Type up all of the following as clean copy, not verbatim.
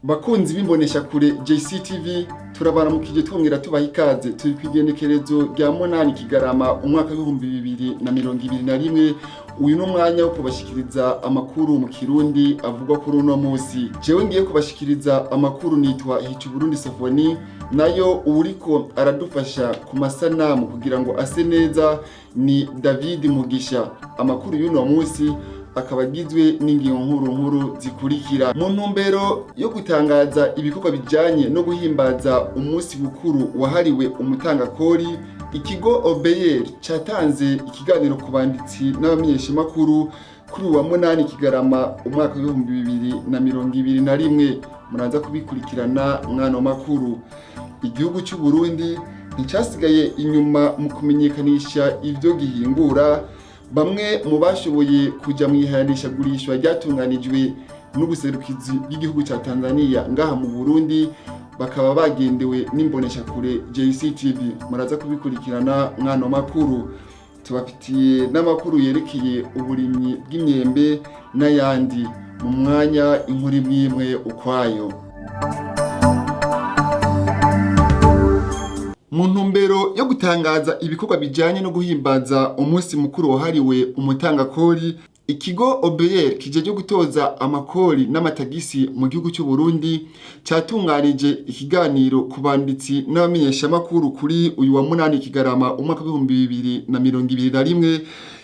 Bakunzi bimbonesha kure JCTV turabaramukije twongera tubaha ikaze turi kwigenekerezo rya 8 Kigarama umwaka wa 2021. Uyu no mwanya wo kubashikiriza amakuru mu Kirundi avugwa kuri uno munsi. Jewe ngiye kubashikiriza amakuru nitwa Hicu Burundi Sofoni, nayo uriko aradufasha ku masanamu kugira ngo ase neza ni David Mugisha. Amakuru y'uno munsi akaba agizwe n'ingingo nkuru zikurikira. Mu ntumbero yo gutangaza ibikorwa bijanye no guhimbaza umunsi mukuru wahariwe umutangakori, ikigo OBR catanze ikiganiro ku banditsi n'abamenyeshamakuru kuri wa 8 Kigarama umwaka wa 2021. Muranza kubikurikirana mwano makuru. Igihugu cy'u Burundi nticasigaye inyuma mu kumenyekanisha ivyo gihingura. Bamwe mu bashoboye kuja mu ihanishagurisha ryatunganijwe n'ubuserukizi bw'igihugu ca Tanzania ngaha mu Burundi bakaba bagendewe n'imbonesha kure JCTV. Muraza kubikurikirana mwano makuru. Tubafitiye n'amakuru yerekeye uburimyi bw'imyembe n'ayandi mu mwanya inkuru imwe ukwayo. Mu ntumbero yo gutangaza ibikorwa bijanye no guhimbaza umunsi mukuru wahariwe umutangakori, ikigo OBR kijeje gutoza amakori n'amatagisi mu gihugu cy'u Burundi catunganije ikiganiro ku banditsi n'abamenyeshamakuru kuri uyu wa 8 Kigarama umwaka wa 2021.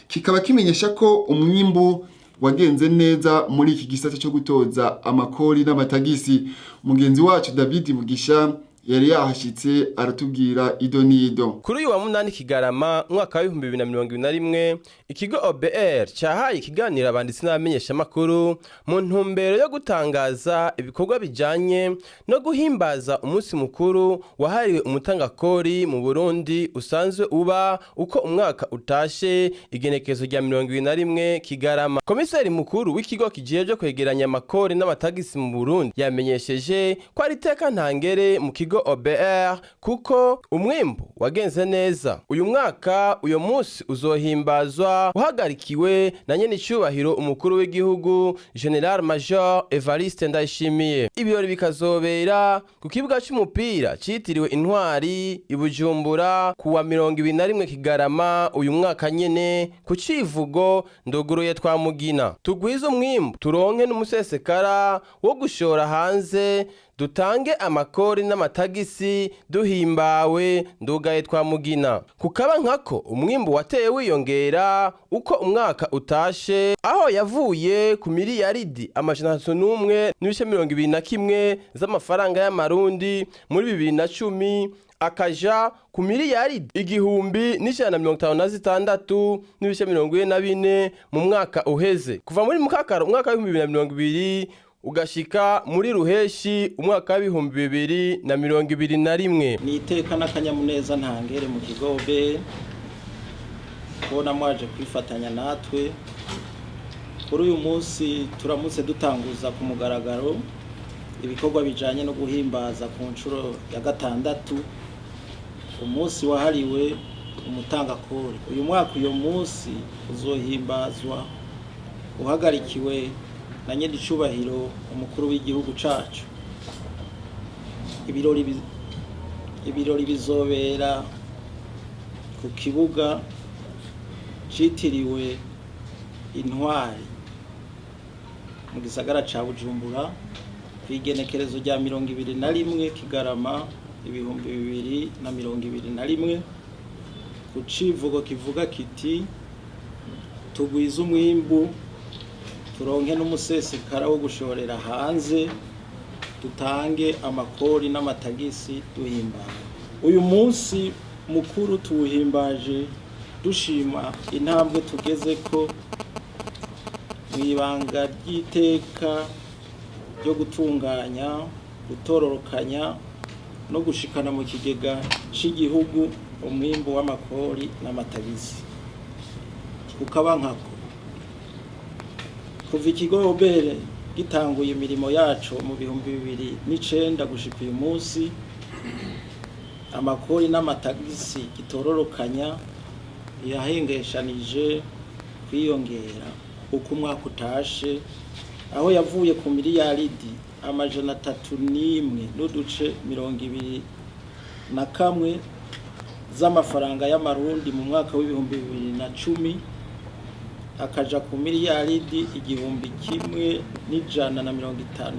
Kikaba kimenyesha ko umwimbu wagenze neza muri iki gisata cyo gutoza amakori n'amatagisi. Mugenzi wacu David Mugisha yari yahashitse aratubwira idonido. Kuri uyu wa 8 Kigarama mwaka wa 2021, ikigo OBR cyahaye ikiganiro abanditsi n'abamenyeshamakuru mu ntumbero yo gutangaza ibikorwa bijanye no guhimbaza umunsi mukuru wahariwe umutangakori mu Burundi usanzwe uba uko umwaka utashe igenekezo rya 2021 Kigarama. Komiseri mukuru w'ikigo kijeje kwegeranya amakori n'amatagisi mu Burundi yamenyesheje ko ari teka ntangere mu kigo OBR kuko umwimbu wagenze neza. Uyu mwaka uyo munsi uzohimbazwa uhagarikiwe na nyene icubahiro umukuru w'igihugu General Major Evariste Ndayishimiye. Ibirori bikazobera ku kibuga cy'umupira citiriwe Intwari i Bujumbura kuwa 21 Kigarama uyu mwaka nyene ku civugo ndoguruye twa Mugina. Tugwiza umwimbu turonke n'umusesekara wo gushora hanze, dutange amakori n'amatagisi duhimbawe ndugaye twa Mugina. Kukaba nkako umwimbu wateye wiyongera uko umwaka utashe, aho yavuye ku miliyaridi amajana 1.21 z'amafaranga y'amarundi muri 2010 akaja ku miliyaridi 1,156.44 mu mwaka uheze. Kuva muri mukakaro umwaka wa 2020 ugashika muri ruheshi umwaka wa 2021. Ni iteka n'akanyamuneza ntangere mu kigobe kubona mwaje kwifatanya natwe kuri uyu munsi. Turamutse dutanguza ku mugaragaro ibikorwa bijanye no guhimbaza ku nshuro ya 6 umunsi wahariwe umutangakori. Uyu mwaka uyo munsi uzohimbazwa uhagarikiwe na nyene icubahiro umukuru w'igihugu cacu. Ibirori bizobera ku kibuga citiriwe Intwari mu gisagara ca Bujumbura kwigenekerezo rya 21 Kigarama 2021 ku civugo kivuga kiti tugwiza umwimbu turonke n'umusesekara wo gushorera hanze, dutange amakori n'amatagisi duhimbawe. Uyu munsi mukuru tuwuhimbaje dushima intambwe tugeze ko mwibanga ry'iteka ryo gutunganya, gutororokanya no gushikana mu kigega c'igihugu umwimbu w'amakori n'amatagisi. Ukaba nkako kuva ikigo OBR gitanguye imirimo yacu mu 2009 gushika uyu munsi, amakori n'amatagisi gitororokanya yahengeshanije kwiyongera uko umwaka utashe aho yavuye ku miliyaridi amajana 3.1 n'uduce 21 z'amafaranga y'amarundi mu mwaka w'ibihumbi 2010 akaja ku miliyaridi 1,156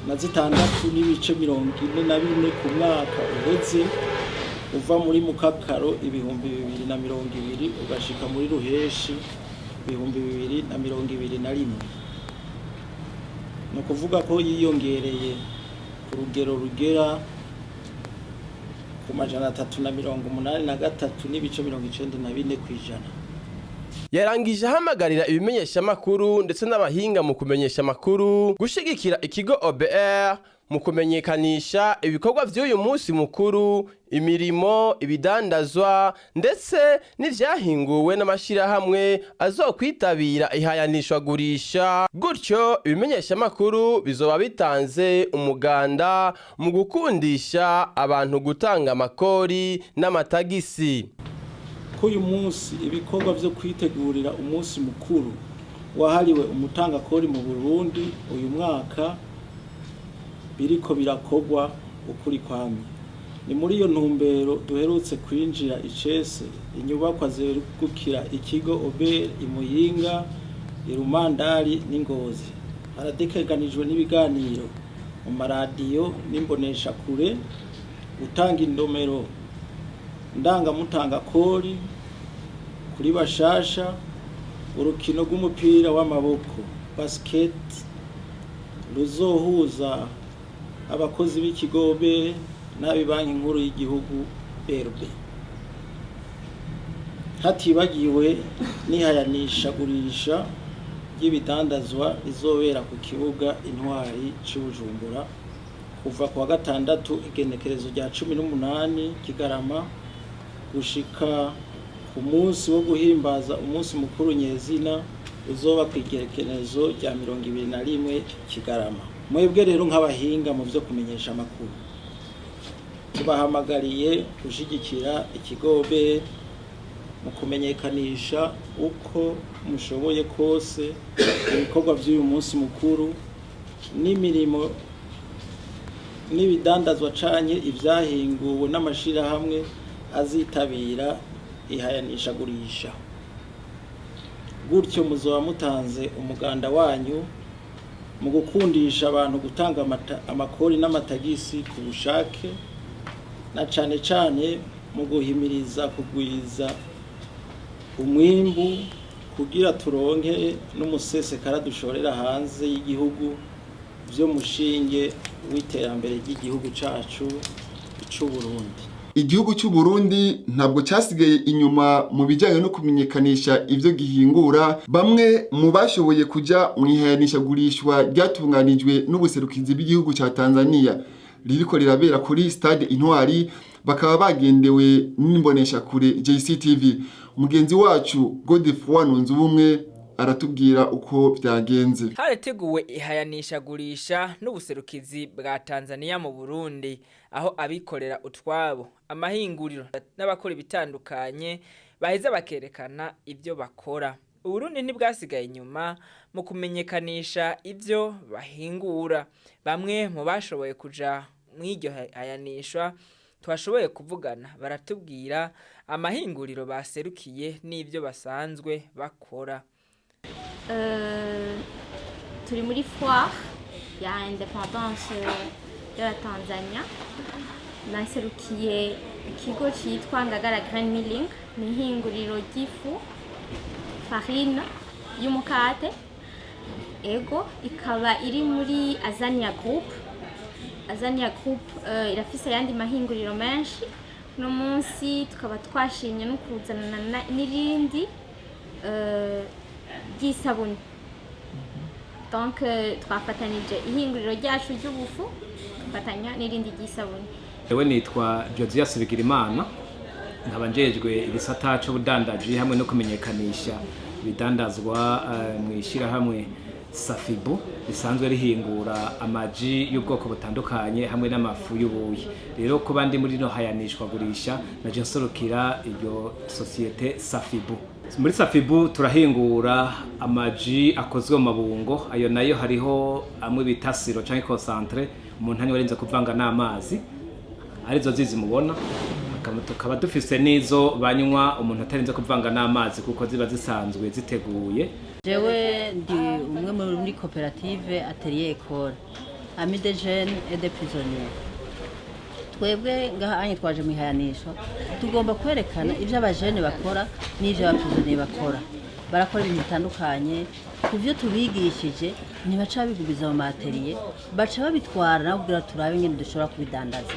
na zitandatu n'ibice 44 ku mwaka uheze uva muri mukakaro ibihumbi 2020 ugashika muri ruheshi ibihumbi 2021. No kuvuga ko yiyongereye ku rugero rugera ku majana 383 n'ibice 94 kw'ijana. Yarangije ahamagarira ibimenyesha makuru ndetse n'abahinga mu kumenyesha makuru gushigikira ikigo OBR mu kumenyekanisha ibikorwa vy'uyu munsi mukuru, imirimo, ibidandazwa ndetse n'ivyahinguwe n'amashirahamwe azokwitabira ihayanishwa gurisha. Gutyo ibimenyesha makuru bizoba bitanze umuganda mu gukundisha abantu gutanga amakori n'amatagisi. Uyu munsi ibikorwa vyo kwitegurira umunsi mukuru wahariwe umutangakori mu Burundi uyu mwaka biriko birakogwa ukuri kwamye. Ni muri iyo ntumbero duherutse kwinjira icese inyubakwa zerukira ikigo OBR Imuyinga, Irumandari n'Ingozi. Harategekanijwe n'ibiganiro mu maradiyo n'imbonesha kure, gutanga indomero ndangamutangakori kuri bashasha, urukino rw'umupira w'amaboko basket ruzohuza abakozi b'ikigobe n'abibanki nkuru y'igihugu BRB. Hatibagiwe n'ihayanisha gurisha ry'ibidandazwa rizobera ku kibuga Intwari c'Ubujumbura kuva ku wa gatandatu igenekerezo rya 18 Kigarama gushika ku munsi wo guhimbaza umunsi mukuru nyezina uzoba ku igenekerezo rya 21 Kigarama. Mwebwe rero nk'abahinga mu byo kumenyesha amakuru tubahamagariye gushigikira ikigobe mu kumenyekanisha uko mushoboye kose ibikorwa by'uyu munsi mukuru n'imirimo n'ibidandazwa canye ivyahinguwe n'amashirahamwe azitabira ihayanisha gurisha. Gutyo muzoba mutanze umuganda wanyu mu gukundisha abantu gutanga amakori n'amatagisi ku bushake, na cane cane mu guhimiriza kugwiza umwimbu kugira turonke n'umusesekara dushorera hanze y'igihugu vyo mushinge w'iterambere ry'igihugu cacu c'u Burundi. Igihugu cy'u Burundi ntabwo cyasigaye inyuma mu bijyanye no kumenyekanisha ivyo gihingura. Bamwe mu bashoboye kuja mu ihayanisha gurishwa ryatunganijwe n'ubuserukizi bw'igihugu ca Tanzania ririko rirabera kuri stade Intwari bakaba bagendewe n'imbonesha kure JCTV. Mugenzi wacu Godefroid Nzubumwe aratubwira uko byagenze. Harateguwe ihayanisha gurisha n'ubuserukizi bwa Tanzania mu Burundi, aho abikorera utwabo, amahinguriro n'abakora bitandukanye baheza bakerekana ivyo bakora. Uburundi ntibwasigaye inyuma mu kumenyekanisha ivyo bahingura. Bamwe mu bashoboye kuja mw'iryo hayanishwa twashoboye kuvugana baratubwira amahinguriro baserukiye n'ivyo basanzwe bakora. Turi muri foire ya independance ya Tanzania. Naserukiye ikigo cyitwa Ngagara Grain Milling, ni ihinguriro ry'ifu farine y'umukate. Ego ikaba iri muri Azania Group. Azania Group irafise yandi mahinguriro menshi. No munsi tukaba twashimye no kuzana n'irindi ry'isabuni. Donc twafatanije ihinguriro ryacu ry'ubufu tufatanya n'irindi ry'isabuni. Ewe nitwa Josias Bigirimana, nkaba njejwe igisata c'ubudandaji hamwe no kumenyekanisha ibidandazwa mu ishirahamwe Safibu risanzwe rihingura amaji y'ubwoko butandukanye hamwe n'amafu y'ubuyi. Rero ko bandi muri no hayanishwa gurisha naje nsorokira iyo societe Safibu. muri Safibu turahingura amaji akozwe mu mabungo, ayo nayo hariho amwe bita siro cyangwa concentré umuntu hanyuma arinze kuvanga n'amazi arizo zizi mubona, tukaba dufise n'izo banywa umuntu atarinze kuvanga n'amazi kuko ziba zisanzwe ziteguye. Jewe ndi umwe muri koperative Atelier École Amis des Jeunes et des Prisonniers. Twebwe ngaha anye twaje mu ihayanisho tugomba kwerekana ivyo abajene bakora n'ivyo abaprisonniers bakora. Barakora ibintu bitandukanye, kuvyo tubigishije ntibaca babigubiza mu matelier, baca babitwara nabo kugira turabe ingene dushobora kubidandaza.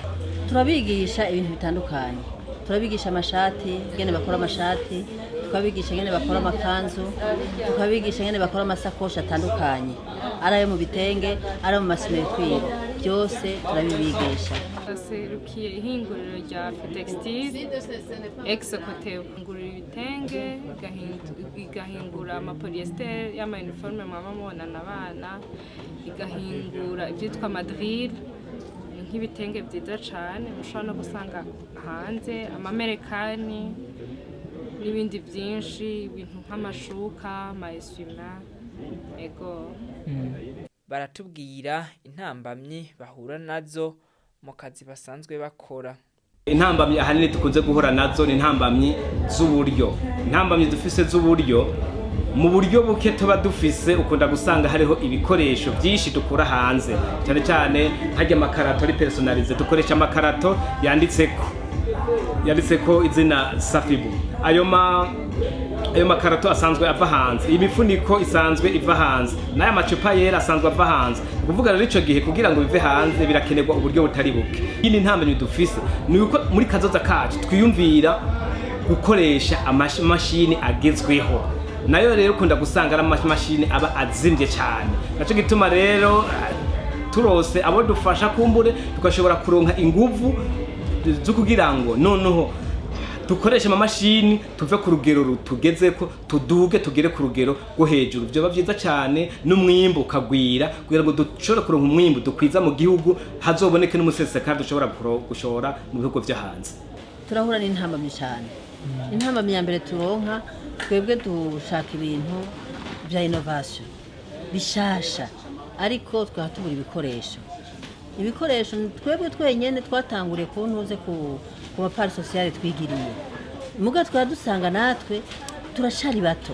Turabigisha ibintu bitandukanye, turabigisha amashati, ingene bakora amashati, tukabigisha ingene bakora amakanzu, tukabigisha ingene bakora amasakoshi atandukanye, ari ayo mu bitenge, ari mu masimetwire, byose turabibigisha. Serukiye ihinguriro rya Textile ex-Cotebu, ingurira ibitenge, igahingura amapolyester y'ama uniforme mwaba mubonana abana, igahingura ibyitwa madril nk'ibitenge byiza cyane mushobora no gusanga hanze, amamerekani n'ibindi byinshi, ibintu nk'amashuka, amaeswima, ego. Baratubwira intambamyi bahura nazo mu kazi basanzwe bakora. Intambamyi ahanini tukunze guhura nazo ni intambamyi z'uburyo. Intambamyi dufise z'uburyo, mu buryo buke tuba dufise ukunda gusanga hariho ibikoresho byinshi dukura hanze, cyane cyane hajya amakarato ari personalize, dukoresha amakarato yanditseko izina Safibu. Ayo makarato asanzwe ava hanze, imifuniko isanzwe iva hanze, n'aya macupa yera asanzwe ava hanze. Kuvuga rero ico gihe kugira ngo bive hanze birakenerwa uburyo butari buke. Iyi ntambamyi dufise ni uko muri kazoza kacu twiyumvira gukoresha amashini agezweho, nayo rero ukunda gusanga ari amashini aba azimvye cyane. Naco gituma rero turose abo dufasha kumbure tukashobora kuronka inguvu zo kugira ngo noneho dukoresha amamashini tuve ku rugero rutugezeko tugere ku rugero rwo hejuru. Byo bavyiza cyane n'umwimbo ukagwira kugira ngo dushobore kuronka umwimbo dukwiza mu gihugu, hazoboneke n'umusesekara dushobora gushora mu bihugu vyo hanze. Turahura n'intambamyi cyane. Intambamyi ya mbere turonka twebwe dushaka ibintu vya innovation bishasha, ariko twatubura ibikoresho twebwe twenyene twatanguriye kuntuze ku mapari sociale twigiriye, muga twadusanga natwe turashari bato.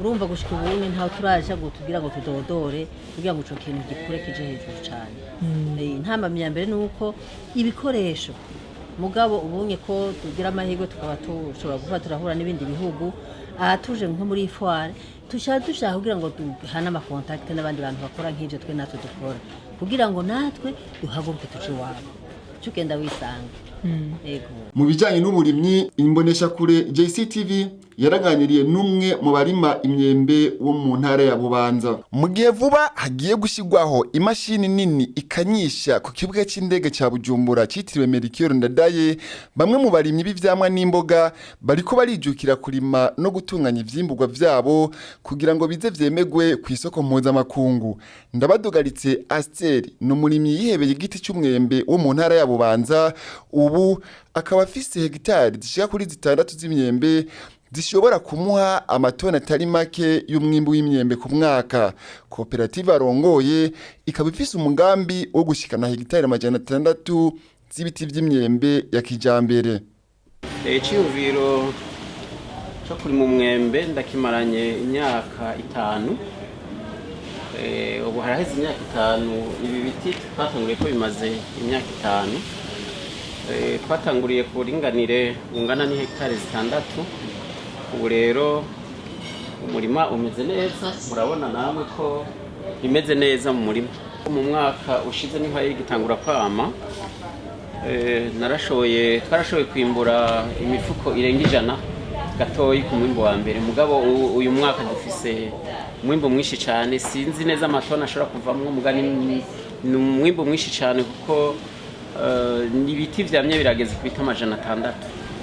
Urumva gushika ubunye ntaho turaje kugira ngo tudodore kugira ngo ico kintu gikure kije hejuru cyane. Intambamyi ya mbere nuko ibikoresho, mugabo ubunye ko tugira amahirwe tukaba tushobora kuba turahura n'ibindi bihugu, aha tuje nko muri foire dushaka kugira ngo duhane amakontakte n'abandi bantu bakora nk'ivyo twe natwe dukora, kugira ngo natwe duhaguruke tuje wabo cugenda wisanga. Mu bijyanye n'uburimyi, imbonesha kure JCTV yaraganiriye n'umwe mu barima imyembe wo mu ntara ya Bubanza. Mu gihe vuba hagiye gushyirwaho imashini nini ikanyisha ku kibuga cy'indege cya Bujumbura cyitiriwe Melchior Ndadaye, bamwe mu barimyi b'ivyamwa n'imboga bariko barijukira kurima no gutunganya ivyimburwa vyabo kugira ngo bize vyemegwe ku isoko mpuzamakungu. Ndabadogaritse Aster no murimyi yihebeye igiti cy'umwembe wo mu ntara ya Bubanza, ubu akaba afise hegitari zishika kuri 6 z'imyembe zishobora kumuha amatoni atari make y'umwimbu w'imyembe ku mwaka. Koperative arongoye ikaba ifise umugambi wo gushikana hegitari 600 z'ibiti vy'imyembe ya kijambere. Iciyumviro cyo kuri mu mwembe ndakimaranye imyaka 5. Ubu haraheze imyaka 5 ibi biti twatanguriye ko bimaze imyaka 5. Twatanguriye ku buringanire bungana ni hegitari 6. Ubu rero umurima umeze neza, murabona namwe ko bimeze neza mu murima. Mu mwaka ushize niho yigitangura kwama, twarashoboye kwimbura imifuko irenga 100 gatoyi ku mwimbo wa mbere. Mugabo uyu mwaka dufise umwimbo mwinshi cyane, sinzi neza amatona ashobora kuvamwo, mugani ni umwimbo mwinshi cyane kuko n'ibiti vyamye birageze ku biti 600.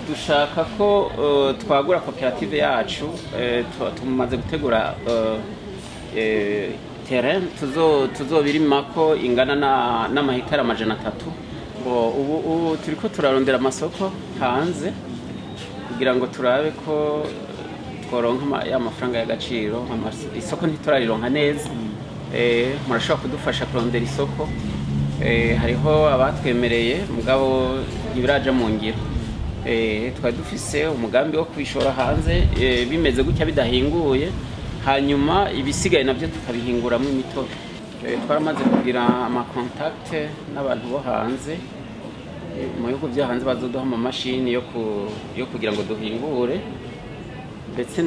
Dushaka ko twagura koperative yacu, tumaze gutegura terrain tuzobirimako ingana n'amahitari 300. Ubu turiko turarondera amasoko hanze kugira ngo turabe ko tworonka ya mafaranga y'agaciro isoko ntiturarironka neza murashobora kudufasha kurondera isoko hariho abatwemereye mugabo ntibiraja mu ngiro twari dufise umugambi wo kwishora hanze bimeze gutya bidahinguye hanyuma ibisigaye nabyo tukabihinguramwo imitobe twaramaze kugira amakontakte n'abantu bo hanze mu bihugu byo hanze bazoduha amamashini yo kugira ngo duhingure ndetse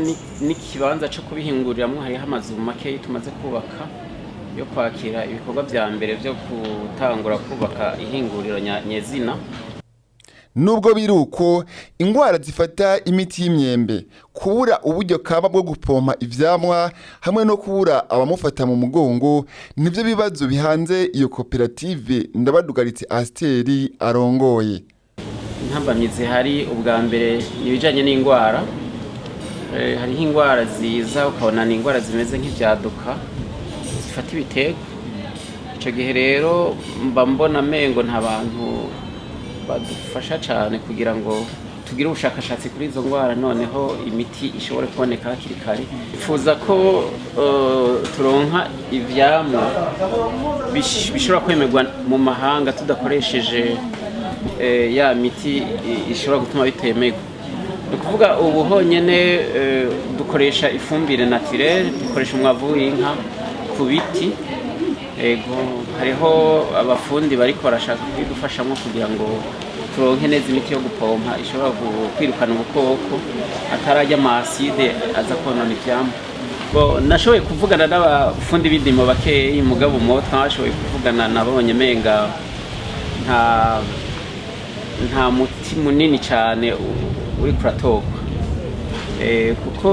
n'ikibanza cyo kubihinguriramwo hariho amazu makeyi tumaze kubaka yo kwakira ibikorwa vya mbere byo gutangura kubaka ihinguriro nyezina. Nubwo biruko ingwara zifata imiti y'imyembe, kubura uburyo kaba bwo gupompa ivyamwa hamwe no kubura abamufata mu mugongo nivyo bibazo bihanze iyo koperative Ndabadugaritse Asteri arongoye. Intambamyizi hari ubwa mbere nibijanye n'ingwara, hariho ingwara ziza ukabona ni ingwara zimeze nk'ivyaduka zifata ibitego. Ico gihe rero mba mbona mengo nta bantu badufasha cyane kugira ngo tugire ubushakashatsi kuri izo ngwara noneho imiti ishobore kuboneka hakiri kare. Ifuza ko turonka ivyamwa bishobora kwemerwa mu mahanga tudakoresheje ya miti ishobora gutuma bitemerwa. Ni ukuvuga ubu honyene dukoresha ifumbire naturelle, dukoresha umwavu w'inka ku biti. Hariho abafundi bariko barashaka kwidufashamo kugira ngo turonke neza imiti yo gupompa ishobora kwirukana ubukoko atarajya amaside aza konona ivyamwa. Nashoboye kuvugana n'abafundi b'indimo bakeyi mugabo mo twashoboye kuvugana nabonye menga nta muti munini cyane uri kuratoka kuko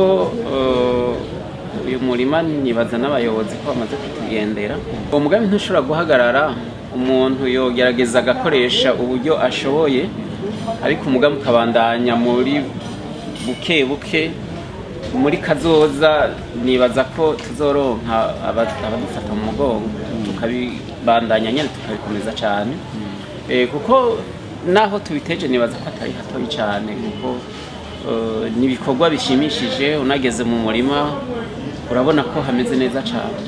uyu murima nibaza n'abayobozi ko bamaze kutugendera. Uwo mugambi ntushobora guhagarara, umuntu yogerageza agakoresha uburyo ashoboye ariko umugambi ukabandanya muri buke buke. Muri kazoza nibaza ko tuzoronka abadufata mu mugongo tukabibandanya nyene tukabikomeza cyane kuko naho tubiteje nibaza ko atari hatoyi cyane kuko nibikorwa bishimishije. Unageze mu murima urabona ko hameze neza cyane.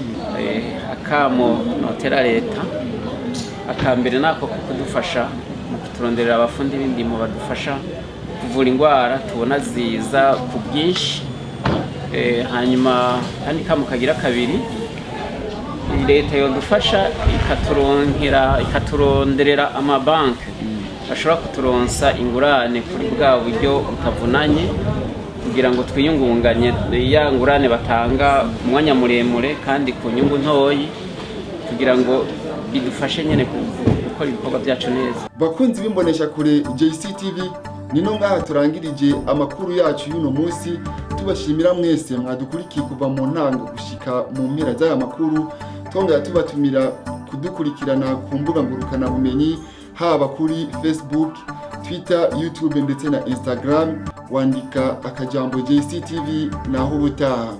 Akamo notera leta akambere nako kudufasha mu kuturonderera abafundi b'indimo badufasha kuvura ingwara tubona ziza ku bwinshi. Hanyuma kandi kamo kagira kabiri leta yodufasha ikaturonderera amabanki ashobora kuturonsa ingurane kuri bwa buryo butavunanye kugira ngo twiyungunganye ya ngurane batanga umwanya muremure kandi ku nyungu ntoyi kugira ngo bidufashe nyene gukora ibikorwa byacu neza. Bakunzi bimbonesha kure JCTV, nino ngaha turangirije amakuru yacu y'uno munsi. Tubashimira mwese mwadukurikiye kuva mu ntango gushika mu mpera z'aya makuru. Tongera tubatumira kudukurikirana ku mbuga ngurukana bumenyi haba kuri Facebook, Twitter, YouTube ndetse na Instagram. Wandika akajambo JCTV naho ubutaha.